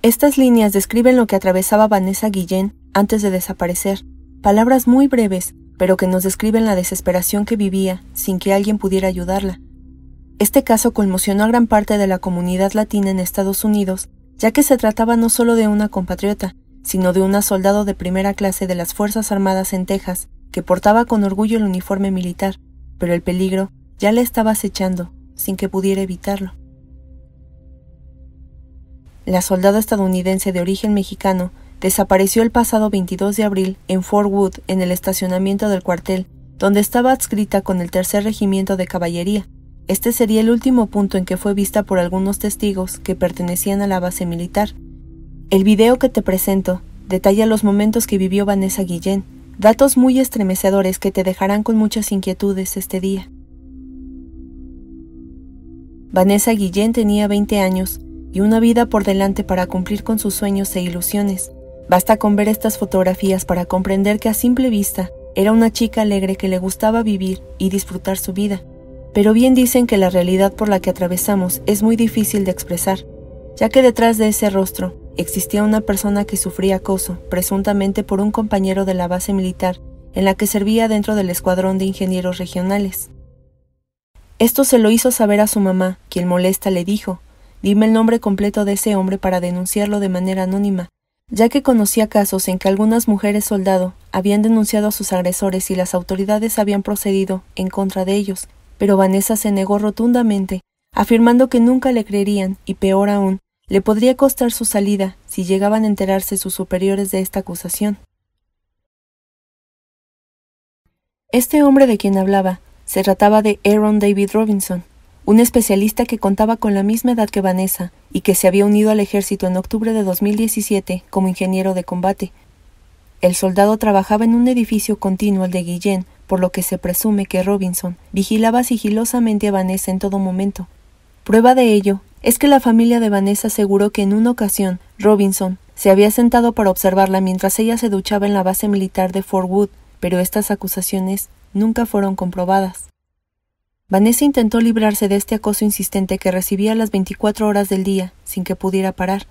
Estas líneas describen lo que atravesaba Vanessa Guillén antes de desaparecer, palabras muy breves, pero que nos describen la desesperación que vivía sin que alguien pudiera ayudarla. Este caso conmocionó a gran parte de la comunidad latina en Estados Unidos, ya que se trataba no solo de una compatriota, sino de una soldado de primera clase de las Fuerzas Armadas en Texas, que portaba con orgullo el uniforme militar, pero el peligro ya le estaba acechando, sin que pudiera evitarlo. La soldado estadounidense de origen mexicano desapareció el pasado 22 de abril en Fort Wood, en el estacionamiento del cuartel, donde estaba adscrita con el 3er Regimiento de Caballería. Este sería el último punto en que fue vista por algunos testigos que pertenecían a la base militar. El video que te presento detalla los momentos que vivió Vanessa Guillén, datos muy estremecedores que te dejarán con muchas inquietudes este día. Vanessa Guillén tenía 20 años y una vida por delante para cumplir con sus sueños e ilusiones. Basta con ver estas fotografías para comprender que a simple vista era una chica alegre que le gustaba vivir y disfrutar su vida. Pero bien dicen que la realidad por la que atravesamos es muy difícil de expresar, ya que detrás de ese rostro existía una persona que sufría acoso, presuntamente por un compañero de la base militar en la que servía dentro del escuadrón de ingenieros regionales. Esto se lo hizo saber a su mamá, quien molesta le dijo: «Dime el nombre completo de ese hombre para denunciarlo de manera anónima», ya que conocía casos en que algunas mujeres soldado habían denunciado a sus agresores y las autoridades habían procedido en contra de ellos, pero Vanessa se negó rotundamente, afirmando que nunca le creerían y, peor aún, le podría costar su salida si llegaban a enterarse sus superiores de esta acusación. Este hombre de quien hablaba se trataba de Aaron David Robinson, un especialista que contaba con la misma edad que Vanessa y que se había unido al ejército en octubre de 2017 como ingeniero de combate. El soldado trabajaba en un edificio continuo al de Guillén, por lo que se presume que Robinson vigilaba sigilosamente a Vanessa en todo momento. Prueba de ello es que la familia de Vanessa aseguró que en una ocasión Robinson se había sentado para observarla mientras ella se duchaba en la base militar de Fort Wood, pero estas acusaciones nunca fueron comprobadas. Vanessa intentó librarse de este acoso insistente que recibía a las 24 horas del día, sin que pudiera parar.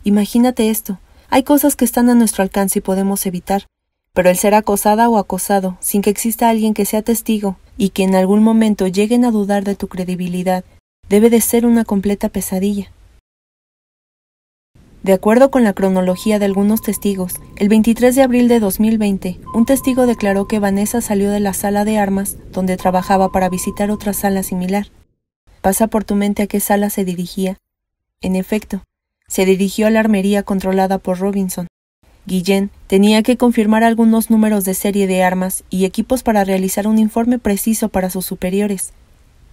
Imagínate esto, hay cosas que están a nuestro alcance y podemos evitar, pero el ser acosada o acosado, sin que exista alguien que sea testigo y que en algún momento lleguen a dudar de tu credibilidad, debe de ser una completa pesadilla. De acuerdo con la cronología de algunos testigos, el 23 de abril de 2020, un testigo declaró que Vanessa salió de la sala de armas donde trabajaba para visitar otra sala similar. ¿Pasa por tu mente a qué sala se dirigía? En efecto, se dirigió a la armería controlada por Robinson. Guillén tenía que confirmar algunos números de serie de armas y equipos para realizar un informe preciso para sus superiores.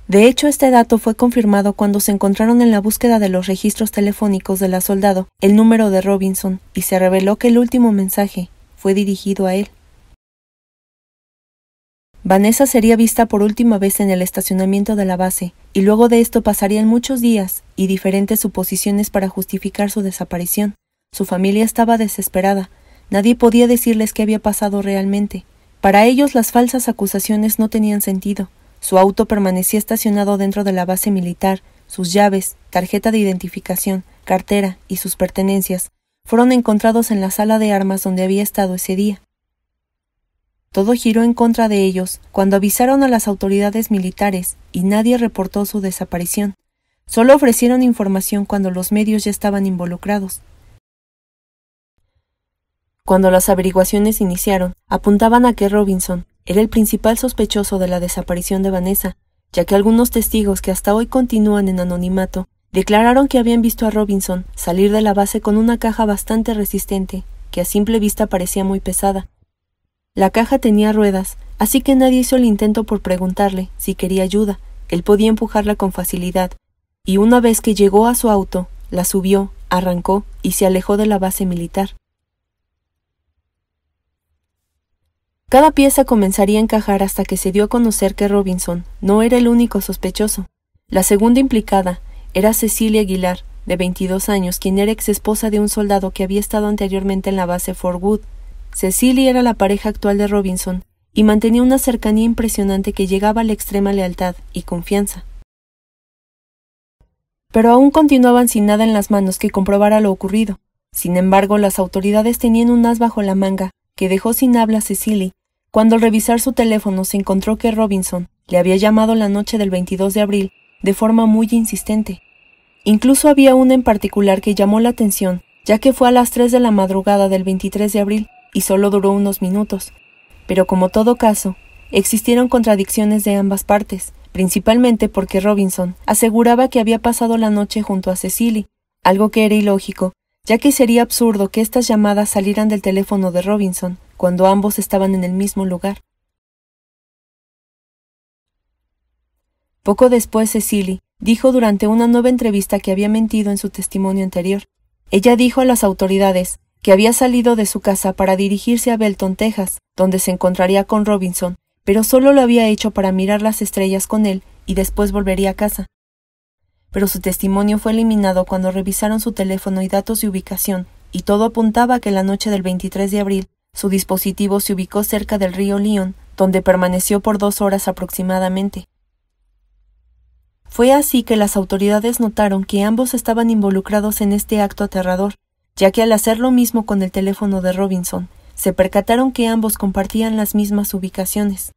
De hecho, este dato fue confirmado cuando se encontraron en la búsqueda de los registros telefónicos de la soldado el número de Robinson y se reveló que el último mensaje fue dirigido a él. Vanessa sería vista por última vez en el estacionamiento de la base, y luego de esto pasarían muchos días y diferentes suposiciones para justificar su desaparición. Su familia estaba desesperada, nadie podía decirles qué había pasado realmente. Para ellos las falsas acusaciones no tenían sentido. Su auto permanecía estacionado dentro de la base militar, sus llaves, tarjeta de identificación, cartera y sus pertenencias fueron encontrados en la sala de armas donde había estado ese día. Todo giró en contra de ellos cuando avisaron a las autoridades militares y nadie reportó su desaparición. Solo ofrecieron información cuando los medios ya estaban involucrados. Cuando las averiguaciones iniciaron, apuntaban a que Robinson era el principal sospechoso de la desaparición de Vanessa, ya que algunos testigos que hasta hoy continúan en anonimato declararon que habían visto a Robinson salir de la base con una caja bastante resistente, que a simple vista parecía muy pesada. La caja tenía ruedas, así que nadie hizo el intento por preguntarle si quería ayuda. Él podía empujarla con facilidad, y una vez que llegó a su auto, la subió, arrancó y se alejó de la base militar. Cada pieza comenzaría a encajar hasta que se dio a conocer que Robinson no era el único sospechoso. La segunda implicada era Cecilia Aguilar, de 22 años, quien era exesposa de un soldado que había estado anteriormente en la base Fort Wood. Cecilia era la pareja actual de Robinson y mantenía una cercanía impresionante que llegaba a la extrema lealtad y confianza. Pero aún continuaban sin nada en las manos que comprobara lo ocurrido. Sin embargo, las autoridades tenían un as bajo la manga que dejó sin habla a Cecily cuando al revisar su teléfono se encontró que Robinson le había llamado la noche del 22 de abril de forma muy insistente. Incluso había una en particular que llamó la atención, ya que fue a las 3 de la madrugada del 23 de abril y solo duró unos minutos. Pero como todo caso, existieron contradicciones de ambas partes, principalmente porque Robinson aseguraba que había pasado la noche junto a Cecily, algo que era ilógico, ya que sería absurdo que estas llamadas salieran del teléfono de Robinson cuando ambos estaban en el mismo lugar. Poco después, Cecily dijo durante una nueva entrevista que había mentido en su testimonio anterior. Ella dijo a las autoridades que había salido de su casa para dirigirse a Belton, Texas, donde se encontraría con Robinson, pero solo lo había hecho para mirar las estrellas con él y después volvería a casa. Pero su testimonio fue eliminado cuando revisaron su teléfono y datos de ubicación, y todo apuntaba a que la noche del 23 de abril su dispositivo se ubicó cerca del río Lyon, donde permaneció por 2 horas aproximadamente. Fue así que las autoridades notaron que ambos estaban involucrados en este acto aterrador, ya que al hacer lo mismo con el teléfono de Robinson, se percataron que ambos compartían las mismas ubicaciones.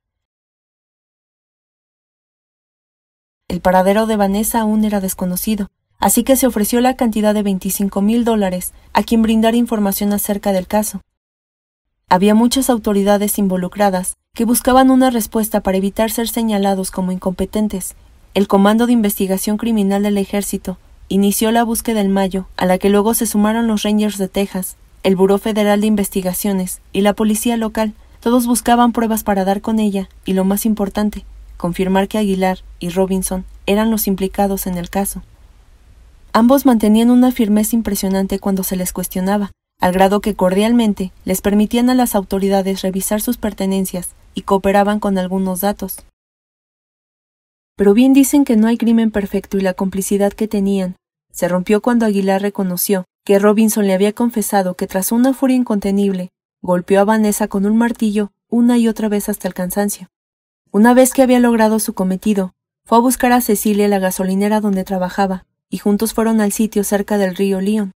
El paradero de Vanessa aún era desconocido, así que se ofreció la cantidad de $25,000 a quien brindara información acerca del caso. Había muchas autoridades involucradas que buscaban una respuesta para evitar ser señalados como incompetentes. El Comando de Investigación Criminal del Ejército inició la búsqueda en mayo, a la que luego se sumaron los Rangers de Texas, el Buró Federal de Investigaciones y la policía local. Todos buscaban pruebas para dar con ella y, lo más importante, confirmar que Aguilar y Robinson eran los implicados en el caso. Ambos mantenían una firmeza impresionante cuando se les cuestionaba, al grado que cordialmente les permitían a las autoridades revisar sus pertenencias y cooperaban con algunos datos. Pero bien dicen que no hay crimen perfecto y la complicidad que tenían se rompió cuando Aguilar reconoció que Robinson le había confesado que tras una furia incontenible golpeó a Vanessa con un martillo una y otra vez hasta el cansancio. Una vez que había logrado su cometido, fue a buscar a Cecily a la gasolinera donde trabajaba y juntos fueron al sitio cerca del río Lyon.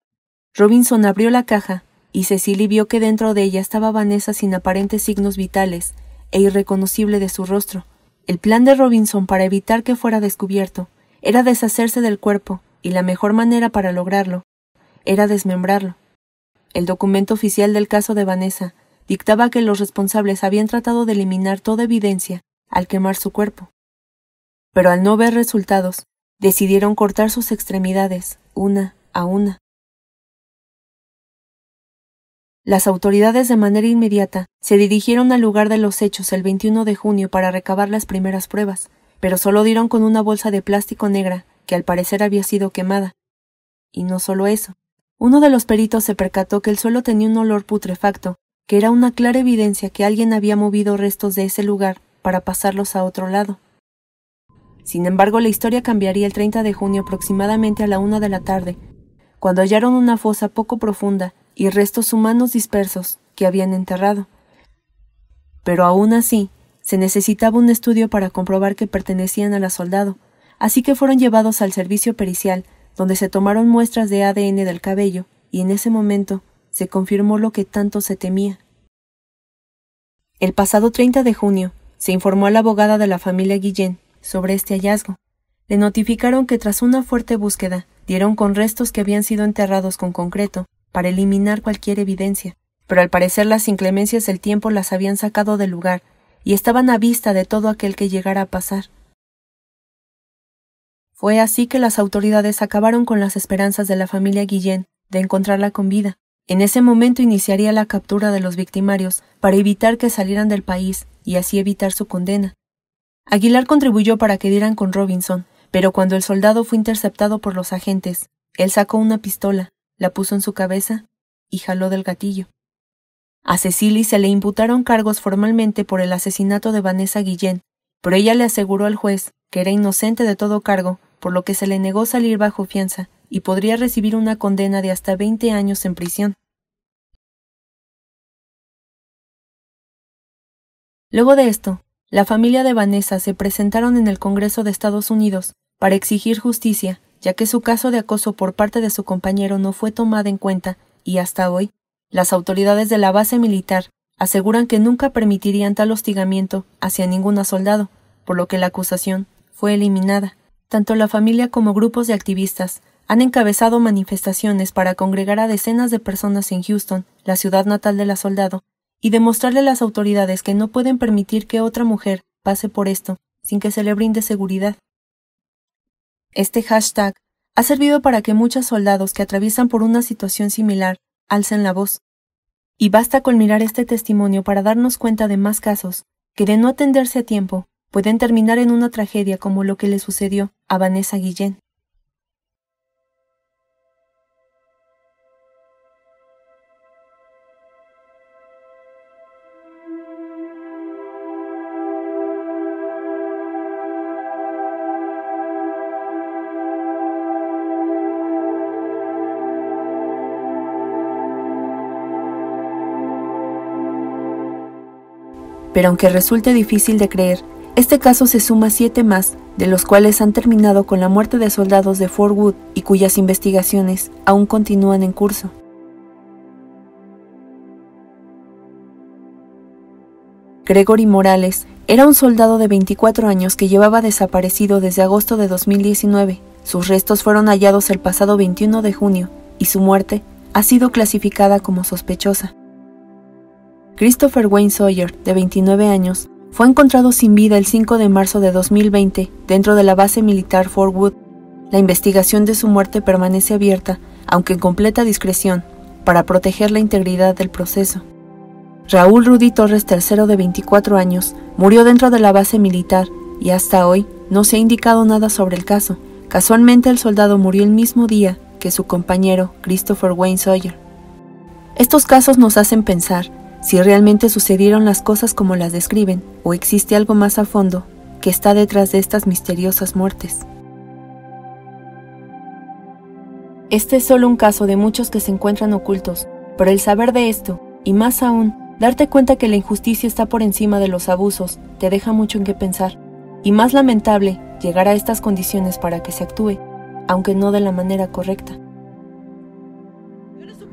Robinson abrió la caja y Cecily vio que dentro de ella estaba Vanessa sin aparentes signos vitales e irreconocible de su rostro. El plan de Robinson para evitar que fuera descubierto era deshacerse del cuerpo, y la mejor manera para lograrlo era desmembrarlo. El documento oficial del caso de Vanessa dictaba que los responsables habían tratado de eliminar toda evidencia al quemar su cuerpo. Pero al no ver resultados, decidieron cortar sus extremidades, una a una. Las autoridades de manera inmediata se dirigieron al lugar de los hechos el 21 de junio para recabar las primeras pruebas, pero solo dieron con una bolsa de plástico negra que al parecer había sido quemada. Y no solo eso. Uno de los peritos se percató que el suelo tenía un olor putrefacto, que era una clara evidencia que alguien había movido restos de ese lugar para pasarlos a otro lado. Sin embargo, la historia cambiaría el 30 de junio aproximadamente a la 1 de la tarde, cuando hallaron una fosa poco profunda y restos humanos dispersos que habían enterrado. Pero aún así, se necesitaba un estudio para comprobar que pertenecían a la soldado, así que fueron llevados al servicio pericial, donde se tomaron muestras de ADN del cabello, y en ese momento se confirmó lo que tanto se temía. El pasado 30 de junio, se informó a la abogada de la familia Guillén sobre este hallazgo. Le notificaron que tras una fuerte búsqueda, dieron con restos que habían sido enterrados con concreto, para eliminar cualquier evidencia, pero al parecer las inclemencias del tiempo las habían sacado del lugar, y estaban a vista de todo aquel que llegara a pasar. Fue así que las autoridades acabaron con las esperanzas de la familia Guillén de encontrarla con vida. En ese momento iniciaría la captura de los victimarios para evitar que salieran del país y así evitar su condena. Aguilar contribuyó para que dieran con Robinson, pero cuando el soldado fue interceptado por los agentes, él sacó una pistola, la puso en su cabeza y jaló del gatillo. A Cecily se le imputaron cargos formalmente por el asesinato de Vanessa Guillén, pero ella le aseguró al juez que era inocente de todo cargo, por lo que se le negó salir bajo fianza y podría recibir una condena de hasta 20 años en prisión. Luego de esto, la familia de Vanessa se presentaron en el Congreso de Estados Unidos para exigir justicia, ya que su caso de acoso por parte de su compañero no fue tomada en cuenta y hasta hoy, las autoridades de la base militar aseguran que nunca permitirían tal hostigamiento hacia ningún soldado, por lo que la acusación fue eliminada. Tanto la familia como grupos de activistas han encabezado manifestaciones para congregar a decenas de personas en Houston, la ciudad natal de la soldado, y demostrarle a las autoridades que no pueden permitir que otra mujer pase por esto sin que se le brinde seguridad. Este hashtag ha servido para que muchos soldados que atraviesan por una situación similar alcen la voz. Y basta con mirar este testimonio para darnos cuenta de más casos que, de no atenderse a tiempo, pueden terminar en una tragedia como lo que le sucedió a Vanessa Guillén. Pero aunque resulte difícil de creer, este caso se suma a 7 más, de los cuales han terminado con la muerte de soldados de Fort Wood y cuyas investigaciones aún continúan en curso. Gregory Morales era un soldado de 24 años que llevaba desaparecido desde agosto de 2019. Sus restos fueron hallados el pasado 21 de junio y su muerte ha sido clasificada como sospechosa. Christopher Wayne Sawyer, de 29 años, fue encontrado sin vida el 5 de marzo de 2020 dentro de la base militar Fort Wood. La investigación de su muerte permanece abierta, aunque en completa discreción, para proteger la integridad del proceso. Raúl Rudy Torres III, de 24 años, murió dentro de la base militar y hasta hoy no se ha indicado nada sobre el caso. Casualmente el soldado murió el mismo día que su compañero Christopher Wayne Sawyer. Estos casos nos hacen pensar si realmente sucedieron las cosas como las describen, o existe algo más a fondo que está detrás de estas misteriosas muertes. Este es solo un caso de muchos que se encuentran ocultos, pero el saber de esto, y más aún, darte cuenta que la injusticia está por encima de los abusos, te deja mucho en qué pensar, y más lamentable, llegar a estas condiciones para que se actúe, aunque no de la manera correcta.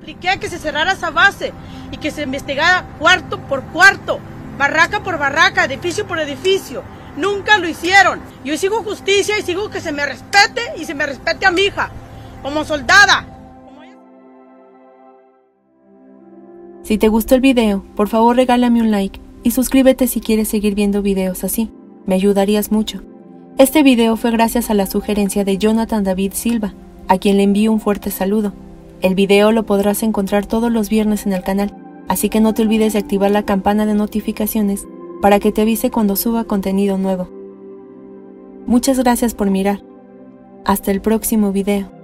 Supliqué a que se cerrara esa base y que se investigara cuarto por cuarto, barraca por barraca, edificio por edificio. Nunca lo hicieron. Yo sigo justicia y sigo que se me respete y se me respete a mi hija como soldada. Si te gustó el video, por favor regálame un like y suscríbete si quieres seguir viendo videos así. Me ayudarías mucho. Este video fue gracias a la sugerencia de Jonathan David Silva, a quien le envío un fuerte saludo. El video lo podrás encontrar todos los viernes en el canal, así que no te olvides de activar la campana de notificaciones para que te avise cuando suba contenido nuevo. Muchas gracias por mirar. Hasta el próximo video.